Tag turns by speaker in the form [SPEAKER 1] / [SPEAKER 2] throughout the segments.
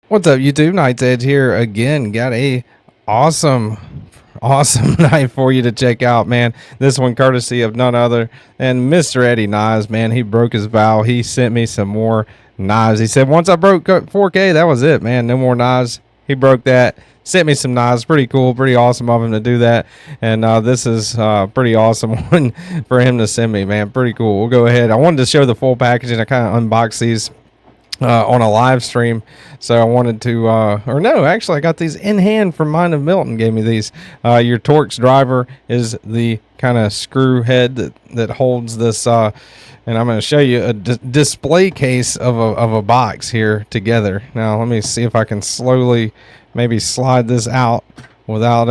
[SPEAKER 1] What's up, YouTube? Knight's Edge here again. Got a awesome knife for you to check out, man. This one courtesy of none other than Mr. Eddie Knives, man. He broke his vow. He sent me some more knives. He said once I broke 4K, that was it, man. No more knives. He broke that. Sent me some knives. Pretty cool. Pretty awesome of him to do that. And this is pretty awesome one for him to send me, man. Pretty cool. We'll go ahead. I wanted to show the full packaging. I kind of unboxed these on a live stream, so I wanted to or no, actually I got these in hand from Mind of Milton. Gave me these. Your Torx driver is the kind of screw head that holds this, and I'm going to show you a display case of a box here together. Now let me see if I can slowly maybe slide this out without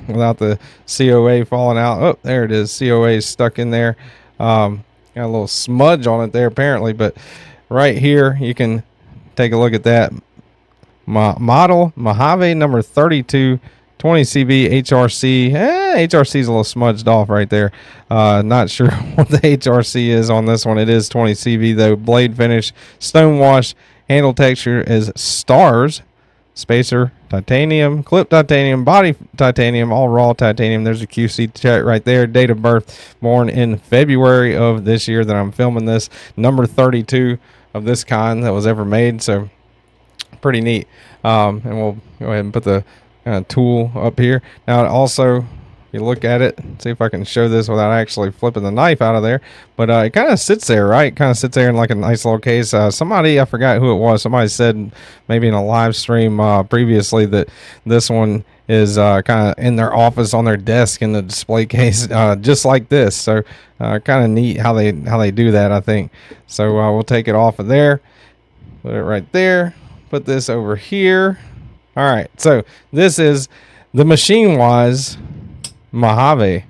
[SPEAKER 1] without the COA falling out. Oh, there it is. COA is stuck in there. Got a little smudge on it there apparently, but right here, you can take a look at that. Model Mojave number 32, 20CV HRC. HRC is a little smudged off right there. Not sure what the HRC is on this one. It is 20CV though. Blade finish, stone wash. Handle texture is stars. Spacer titanium, clip titanium, body titanium, all raw titanium. There's a QC check right there. Date of birth, born in February of this year that I'm filming this. Number 32 of this kind that was ever made. So pretty neat. And we'll go ahead and put the tool up here. Now also, you look at it, see if I can show this without actually flipping the knife out of there. But it kind of sits there, right? Kind of sits there in like a nice little case. Somebody, I forgot who it was, somebody said maybe in a live stream previously that this one is kind of in their office on their desk in the display case, just like this. So kind of neat how they do that, I think. So we'll take it off of there, put it right there, put this over here. All right, so this is the MachineWise Mojave.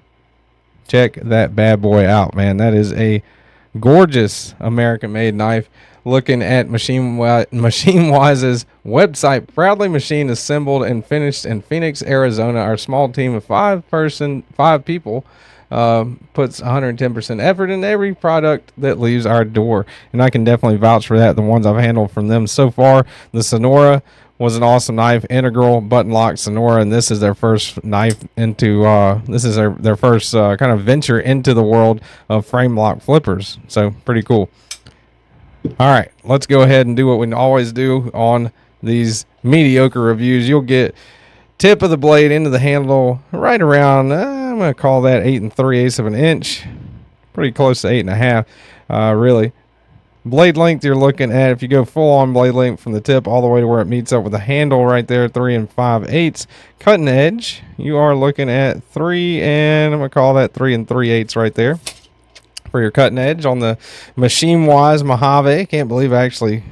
[SPEAKER 1] Check that bad boy out, man. That is a gorgeous American-made knife. Looking at MachineWise's website, proudly machined, assembled, and finished in Phoenix, Arizona. Our small team of five people puts 110% effort in every product that leaves our door, and I can definitely vouch for that. The ones I've handled from them so far, the Sonora was an awesome knife, integral button lock Sonora, and this is their first knife into this is their first kind of venture into the world of frame lock flippers. So pretty cool. All right, let's go ahead and do what we always do on these mediocre reviews. You'll get tip of the blade into the handle right around I'm going to call that 8 3/8 of an inch, pretty close to 8 1/2, really. Blade length you're looking at, if you go full on blade length from the tip all the way to where it meets up with the handle right there, 3 5/8. Cutting edge, you are looking at 3 and I'm gonna call that 3 3/8 right there for your cutting edge on the MachineWise Mojave. Can't believe I actually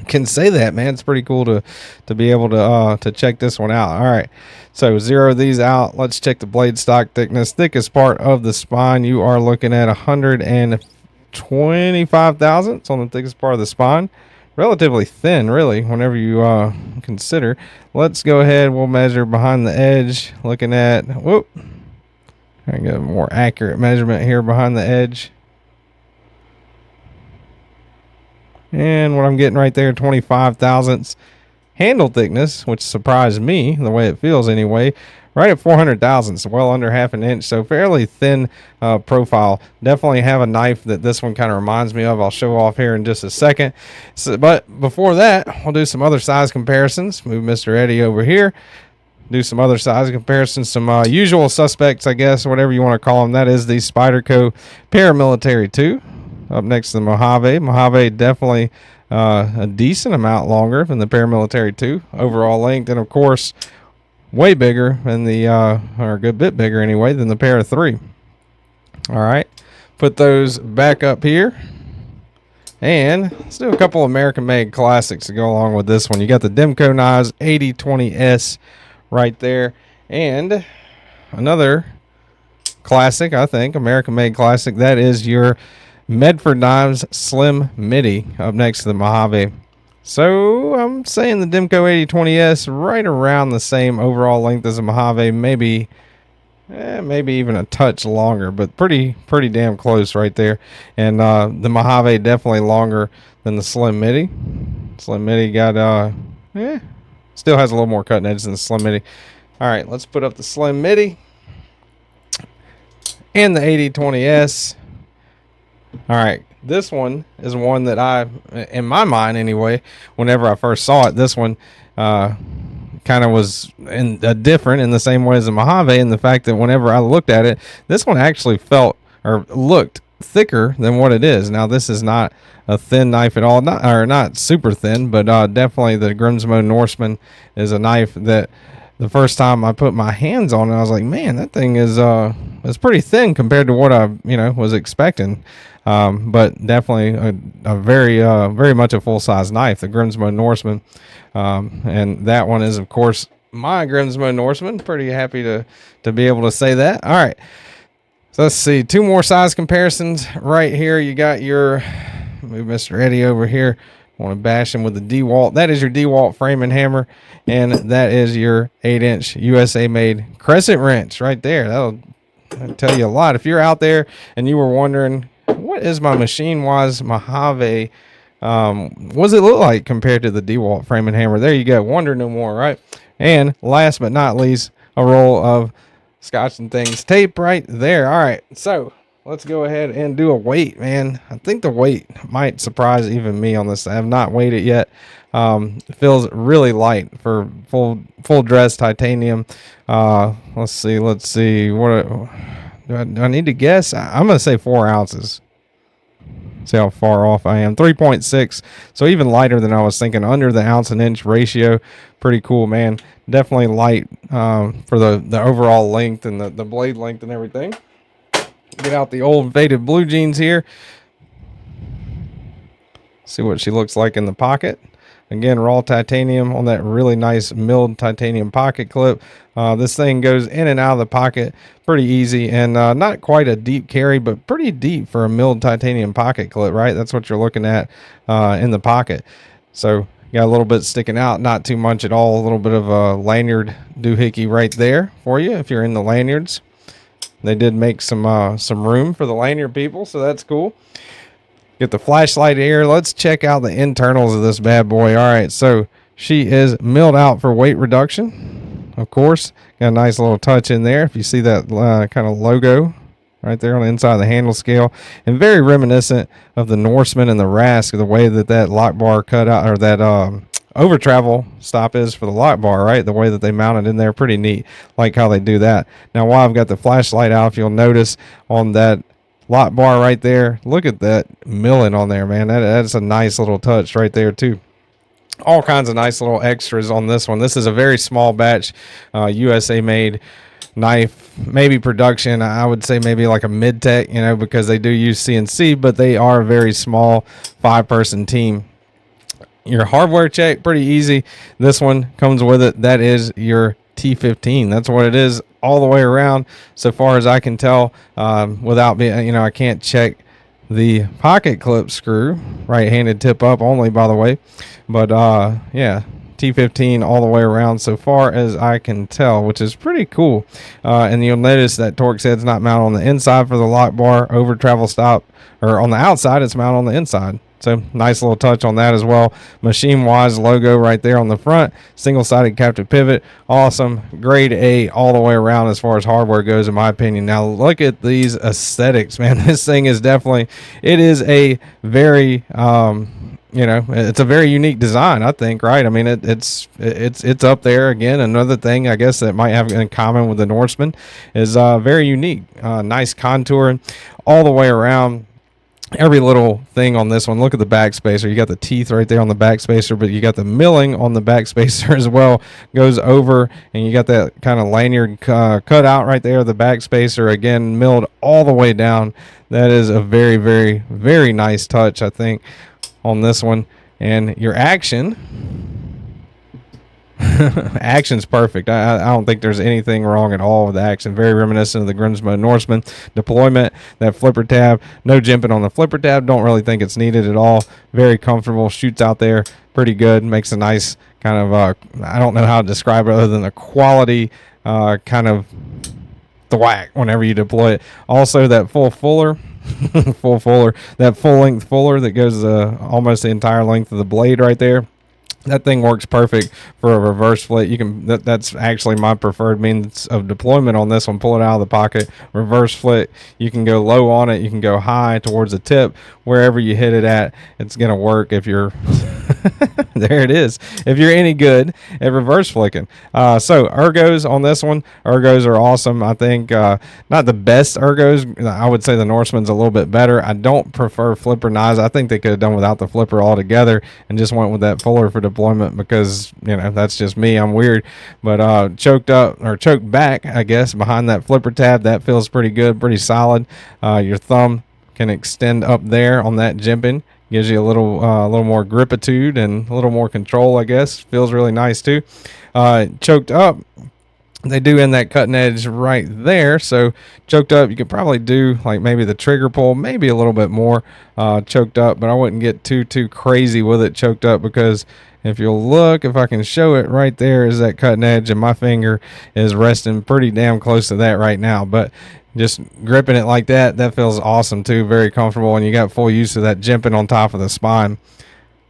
[SPEAKER 1] can say that, man. It's pretty cool to be able to check this one out. All right, so zero these out. Let's check the blade stock thickness. Thickest part of the spine, you are looking at 125 thousandths on the thickest part of the spine. Relatively thin, really, whenever you consider. Let's go ahead. We'll measure behind the edge. Looking at, whoop, I get a more accurate measurement here behind the edge. And what I'm getting right there, 25 thousandths. Handle thickness, which surprised me the way it feels anyway, right at 400 thousandths, well under half an inch. So fairly thin profile. Definitely have a knife that this one kind of reminds me of. I'll show off here in just a second. So, but before that, we'll do some other size comparisons. Move Mr. Eddie over here. Do some other size comparisons, some usual suspects, I guess, whatever you want to call them. That is the Spyderco Paramilitary 2. Up next to the Mojave. Mojave definitely a decent amount longer than the Paramilitary 2. Overall length, and of course, way bigger than the, or a good bit bigger anyway, than the Para 3. All right. Put those back up here. And let's do a couple American-made classics to go along with this one. You got the Demco Knives 8020S right there. And another classic, I think, American-made classic. That is your Medford Knives Slim Midi up next to the Mojave. So I'm saying the Demco 8020S right around the same overall length as the Mojave, maybe even a touch longer, but pretty damn close right there. And the Mojave definitely longer than the Slim Midi. Slim Midi got still has a little more cutting edge than the Slim Midi. All right, let's put up the Slim Midi and the 8020S. All right, this one is one that I, in my mind anyway, whenever I first saw it, this one kind of was different in the same way as the Mojave, and the fact that whenever I looked at it, this one actually felt or looked thicker than what it is. Now, this is not a thin knife at all, not super thin, but definitely the Grimsmo Norseman is a knife that the first time I put my hands on it, I was like, man, that thing is pretty thin compared to what I was expecting. But definitely a very much a full size knife, the Grimsmo Norseman, and that one is of course my Grimsmo Norseman. Pretty happy to be able to say that. All right, so let's see, two more size comparisons right here. You got your, move Mr. Eddie over here. I want to bash him with the DeWalt. That is your DeWalt frame and hammer, and that is your 8-inch USA made crescent wrench right there. That'll tell you a lot. If you're out there and you were wondering, what is my MachineWise Mojave, what does it look like compared to the DeWalt frame and hammer? There you go. Wonder no more, right? And last but not least, a roll of Scotch and Things tape right there. All right, so let's go ahead and do a weight, man. I think the weight might surprise even me on this. I have not weighed it yet. It feels really light for full dress titanium. Let's see. What do I need to guess? I'm gonna say 4 ounces. See how far off I am. 3.6, so even lighter than I was thinking. Under the ounce and inch ratio. Pretty cool, man. Definitely light for the overall length and the blade length and everything. Get out the old faded blue jeans here. See what she looks like in the pocket. Again, raw titanium on that really nice milled titanium pocket clip. This thing goes in and out of the pocket pretty easy, and not quite a deep carry, but pretty deep for a milled titanium pocket clip, right? That's what you're looking at in the pocket. So got a little bit sticking out, not too much at all. A little bit of a lanyard doohickey right there for you if you're in the lanyards. They did make some room for the lanyard people, so that's cool. Get the flashlight here. Let's check out the internals of this bad boy. All right, so she is milled out for weight reduction, of course. Got a nice little touch in there. If you see that kind of logo right there on the inside of the handle scale, and very reminiscent of the Norseman and the Rask, the way that lock bar cut out, or that over travel stop is for the lock bar, right? The way that they mount it in there, pretty neat. Like how they do that. Now, while I've got the flashlight out, if you'll notice on that lock bar right there, look at that milling on there, man. That's a nice little touch right there too. All kinds of nice little extras on this one. This is a very small batch, USA made knife, maybe production. I would say maybe like a mid-tech, because they do use CNC, but they are a very small 5-person team. Your hardware check, pretty easy. This one comes with it. That is your T15. That's what it is all the way around, so far as I can tell, without being, I can't check the pocket clip screw, right-handed tip up only, by the way, but yeah, T15 all the way around so far as I can tell, which is pretty cool. And you'll notice that Torx head's not mounted on the inside for the lock bar. Over travel stop, or on the outside, it's mounted on the inside. So nice little touch on that as well. MachineWise logo right there on the front. Single-sided captive pivot. Awesome. Grade A all the way around as far as hardware goes, in my opinion. Now look at these aesthetics, man. This thing is definitely, it is a very, it's a very unique design, I think, right? I mean, it's up there. Again, another thing I guess that might have in common with the Norseman is very unique. Nice contouring all the way around. Every little thing on this one. Look at the back spacer. You got the teeth right there on the back spacer, but you got the milling on the back spacer as well. Goes over, and you got that kind of lanyard cut out right there. The back spacer, again, milled all the way down. That is a very, very, very nice touch, I think, on this one. And your action... action's perfect. I don't think there's anything wrong at all with the action. Very reminiscent of the Grimsmo Norseman. Deployment, that flipper tab, no jimping on the flipper tab. Don't really think it's needed at all. Very comfortable. Shoots out there pretty good. Makes a nice kind of I don't know how to describe it other than a quality kind of thwack whenever you deploy it. Also, that full fuller, that full length fuller that goes almost the entire length of the blade right there. That thing works perfect for a reverse flit. You can that's actually my preferred means of deployment on this one. Pull it out of the pocket, reverse flit. You can go low on it, you can go high towards the tip. Wherever you hit it at, it's gonna work if you're there it is. If you're any good at reverse flicking. So ergos on this one. Ergos are awesome. I think not the best ergos. I would say the Norseman's a little bit better. I don't prefer flipper knives. I think they could have done without the flipper altogether and just went with that fuller for deployment because, you know, that's just me. I'm weird. But choked up or choked back, I guess, behind that flipper tab, that feels pretty good, pretty solid. Your thumb can extend up there on that jimping. Gives you a little more gripitude and a little more control, I guess. Feels really nice too. Choked up, they do end that cutting edge right there. So choked up, you could probably do like maybe the trigger pull, maybe a little bit more choked up, but I wouldn't get too crazy with it choked up, because if you'll look, if I can show it, right there is that cutting edge, and my finger is resting pretty damn close to that right now. But just gripping it like that, that feels awesome too, very comfortable, and you got full use of that jimping on top of the spine.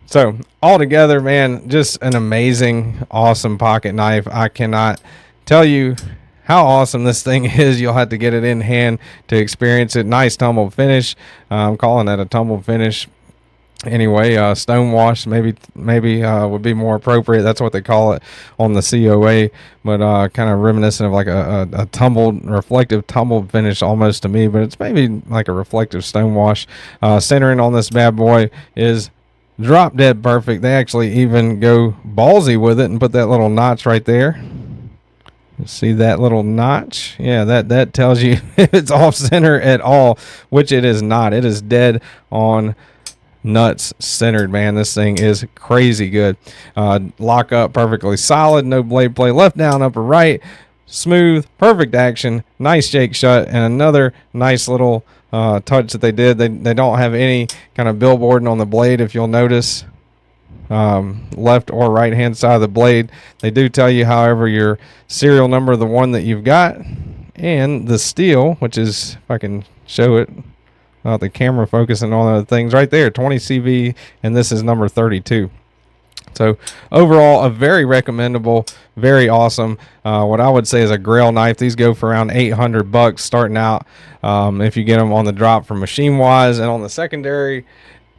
[SPEAKER 1] So altogether, man, just an amazing, awesome pocket knife. I cannot tell you how awesome this thing is. You'll have to get it in hand to experience it. Nice tumbled finish. I'm calling that a tumbled finish. Anyway, stone wash maybe would be more appropriate. That's what they call it on the COA, but kind of reminiscent of like a tumbled, reflective tumbled finish almost to me, but it's maybe like a reflective stone wash. Centering on this bad boy is drop dead perfect. They actually even go ballsy with it and put that little notch right there. See that little notch? Yeah, that tells you if it's off center at all, which it is not. It is dead on nuts centered, man. This thing is crazy good. Lock up perfectly solid, no blade play, left down, upper right, smooth, perfect action, nice shake shut, and another nice little touch that they did. They don't have any kind of billboarding on the blade, if you'll notice. Left or right hand side of the blade. They do tell you, however, your serial number of the one that you've got, and the steel, which is, if I can show it, the camera focusing on other things right there, 20 CV, and this is number 32. So overall, a very recommendable, very awesome, what I would say is a Grail knife. These go for around $800 starting out, if you get them on the drop from MachineWise. And on the secondary,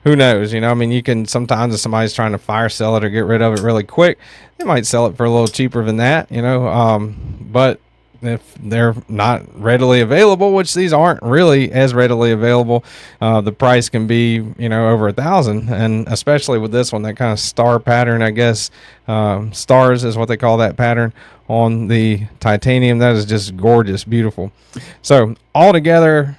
[SPEAKER 1] who knows, you know, I mean, you can sometimes, if somebody's trying to fire sell it or get rid of it really quick, they might sell it for a little cheaper than that, you know, but if they're not readily available, which these aren't really as readily available, the price can be, you know, over $1,000. And especially with this one, that kind of star pattern, I guess, stars is what they call that pattern on the titanium. That is just gorgeous, beautiful. So altogether,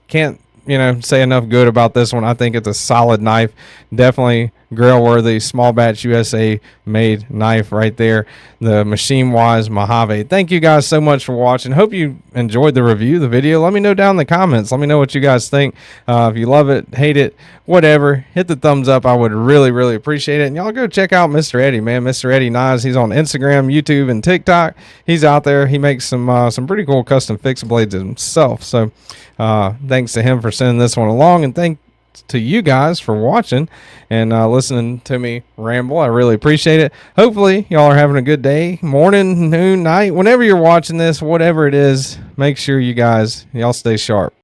[SPEAKER 1] can't, you know, say enough good about this one. I think it's a solid knife, definitely Grail worthy, small batch USA made knife right there, the MachineWise Mojave. Thank you guys so much for watching. Hope you enjoyed the review, the video. Let me know down in the comments. Let me know what you guys think. If you love it, hate it, whatever, hit the thumbs up. I would really appreciate it. And y'all go check out Mr. Eddie, man. Mr. Eddie Knives. He's on Instagram, YouTube, and TikTok. He's out there. He makes some pretty cool custom fixed blades himself. So thanks to him for sending this one along, and thanks to you guys for watching and listening to me ramble. I really appreciate it. Hopefully y'all are having a good day, morning, noon, night, whenever you're watching this, whatever it is. Make sure you guys, y'all stay sharp.